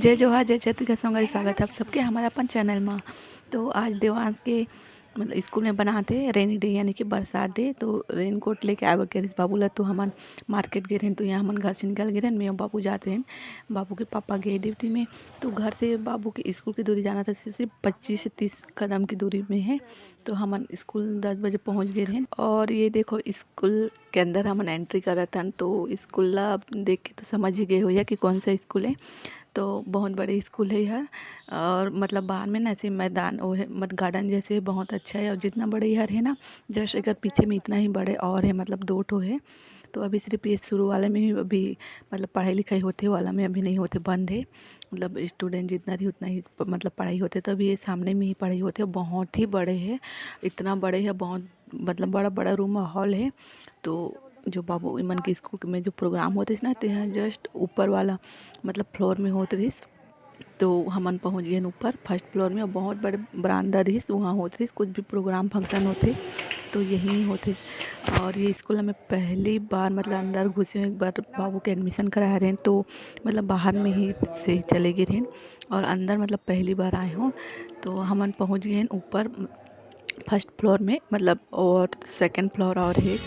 जय जोहार जय छत्तीसगढ़ संगवारी स्वागत है आप सबके हमारे अपन चैनल में। तो आज देवांश के मतलब स्कूल में बनाते रेनी डे यानी कि बरसात डे। तो रेन कोट लेके आवे के बाबू ला तो हमन मार्केट गए रहें। तो यहाँ हमन घर से निकल गए रहें, मैं बाबू जाते हैं। बाबू के पापा गए ड्यूटी में, तो घर से बाबू के स्कूल की दूरी जाना था सिर्फ 25 से 30 कदम की दूरी में है। तो हमन स्कूल 10 बजे पहुँच गए रहें। और ये देखो स्कूल के अंदर हमन एंट्री करा था। तो स्कूल ला देख के तो समझ ही गए हो या कि कौन सा स्कूल है। तो बहुत बड़े स्कूल है यह, और मतलब बाहर में ना ऐसे मैदान वो है, मत गार्डन जैसे बहुत अच्छा है। और जितना बड़े यह है ना, जस्ट अगर पीछे में इतना ही बड़े और है, मतलब 2 ठो है। तो अभी सिर्फ ये शुरू वाले में ही अभी मतलब पढ़ाई लिखाई होते वाला में अभी नहीं होते, बंद है। मतलब स्टूडेंट जितना रही उतना ही मतलब पढ़ाई होते। तो अभी ये सामने में ही पढ़ाई होते, बहुत ही बड़े है, इतना बड़े है, बहुत मतलब बड़ा बड़ा रूम हॉल है। तो जो बाबू इमन के स्कूल में जो प्रोग्राम होते ना, तो यहाँ जस्ट ऊपर वाला मतलब फ्लोर में होते रही। तो हमन पहुँच गए ऊपर फर्स्ट फ्लोर में, और बहुत बड़े बरामदा रही, वहाँ होते रही कुछ भी प्रोग्राम फंक्शन होते तो यहीं होते। और ये स्कूल हमें पहली बार मतलब अंदर घुसे हुए, एक बार बाबू के एडमिशन करा रहे हैं। तो मतलब बाहर में ही से ही चले गए रहें, और अंदर मतलब पहली बार आए हों। तो हमन पहुँच गए ऊपर फर्स्ट फ्लोर में, मतलब और सेकंड फ्लोर और है।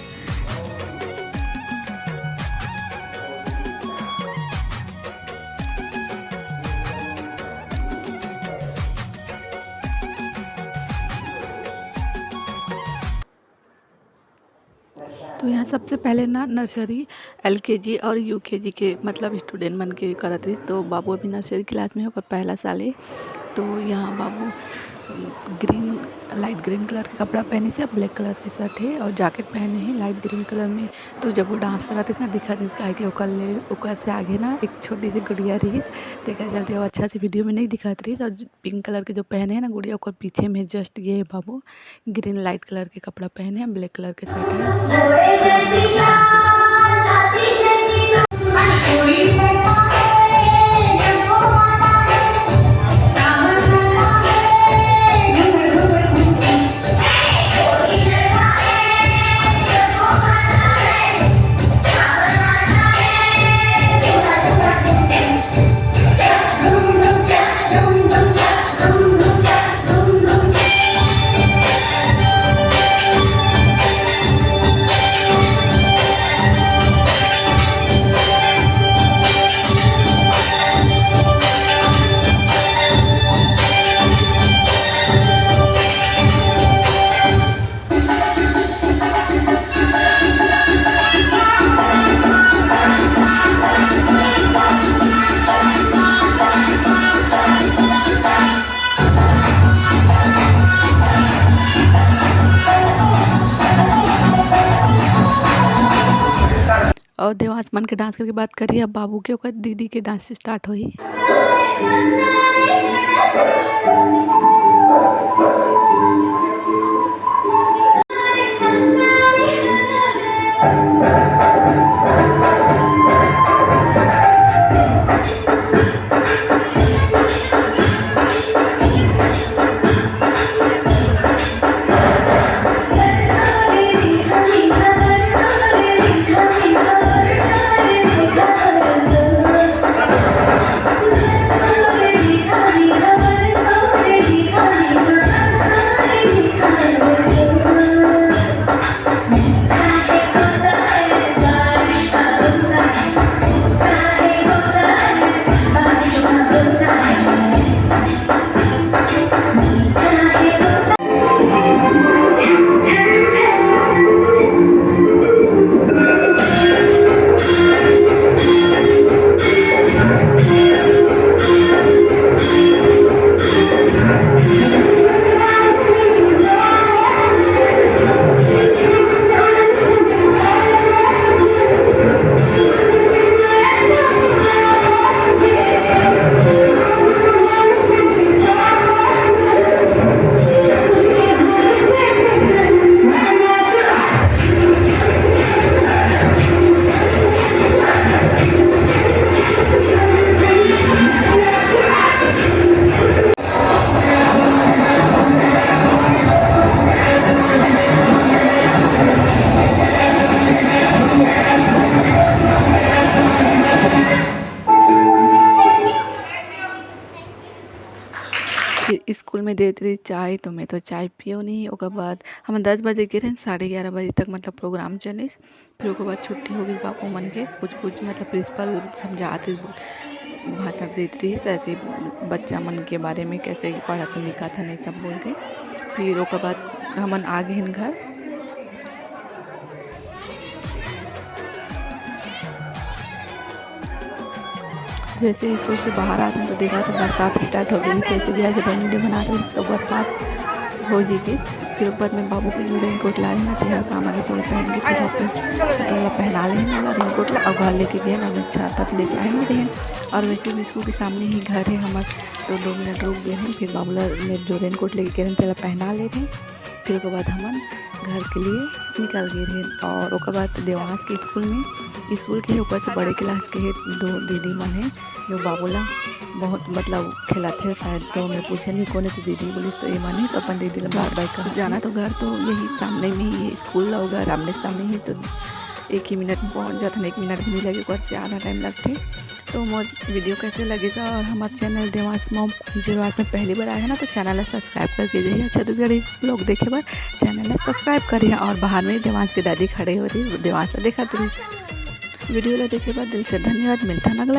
तो यहाँ सबसे पहले ना नर्सरी एलकेजी और यूकेजी के मतलब स्टूडेंट मन के करत रही। तो बाबू अभी नर्सरी क्लास में है, और पहला साल है। तो यहाँ बाबू ग्रीन लाइट ग्रीन कलर के कपड़ा पहने से, ब्लैक कलर के शर्ट है और जैकेट पहने हैं लाइट ग्रीन कलर में। तो जब वो डांस कराते थे ना, दिखा थे आगे ओकर से आगे ना एक छोटी सी गुड़िया रही, देखा चलते वो अच्छा से वीडियो में नहीं दिखाती रही। और पिंक कलर के जो पहने हैं ना गुड़िया, ओकर पीछे में जस्ट ये है बाबू ग्रीन लाइट कलर के कपड़ा पहने हैं, ब्लैक कलर के शर्ट है। और देवांश मन के डांस करके बात करिए। अब बाबू के ओकर दीदी के डांस स्टार्ट हुई। फिर स्कूल में देत रही चाय, तो मैं तो चाय पियो नहीं। ओकर बाद हम 10 बजे गिरे, 11:30 बजे तक मतलब प्रोग्राम चलिस। फिर ओकर बाद छुट्टी हो गई बापू मन के, कुछ मतलब प्रिंसिपल समझात रही, भाषण देत रही ऐसे बच्चा मन के बारे में, कैसे पढ़त लिखत हन, सब बोल के। फिर ओकर बाद हमन आ गए घर। जैसे स्कूल से बाहर आते हैं तो देखा तो बरसात स्टार्ट हो गई। जैसे भी आज रेनी डे बना रहे तो बरसात हो जाएगी। फिर ऊपर में बाबू के लिए रेन कोट लाए ना, तो काम आगे से पहन के फिर वापस तो पहना ले वाला रेन कोट ला, और घर लेके गए ना, छाता लेके आए नहीं रहे। और वैसे भी स्कूल के सामने ही घर है हमारे, तो 2 मिनट रुक गए हैं। फिर बाबूला ने जो रेन कोट लेके गए पहले पहना ले रहे। फिर उसके बाद हम घर के लिए निकल गए रहे। और उसके बाद देवांश के स्कूल के ऊपर से बड़े क्लास के 2 दीदी मन है, जो बाबूला बहुत मतलब खिलाते हैं शायद। तो मैं पूछे नहीं कौन है, तो दीदी बोली तो ये मन है, तो अपन दीदी बार बार कर जाना। तो घर तो यही सामने में ही स्कूल और घर आमने सामने ही, तो 1 ही मिनट में पहुँच जाते हैं। 1 मिनट भी नहीं लगे, घर से आधा टाइम लगते। तो मुझे वीडियो कैसे लगेगा, और हमारे चैनल देवांश मॉम 08 में पहली बार आया है ना, तो चैनल सब्सक्राइब करके जाइए। छत्तीसगढ़ी लोग देखे बार चैनल सब्सक्राइब करिए। और बाहर में देवांश के दादी खड़े हो रही, देवांश देखा तो वीडियो ला देखे बाद दिल से धन्यवाद। मिलता है अगला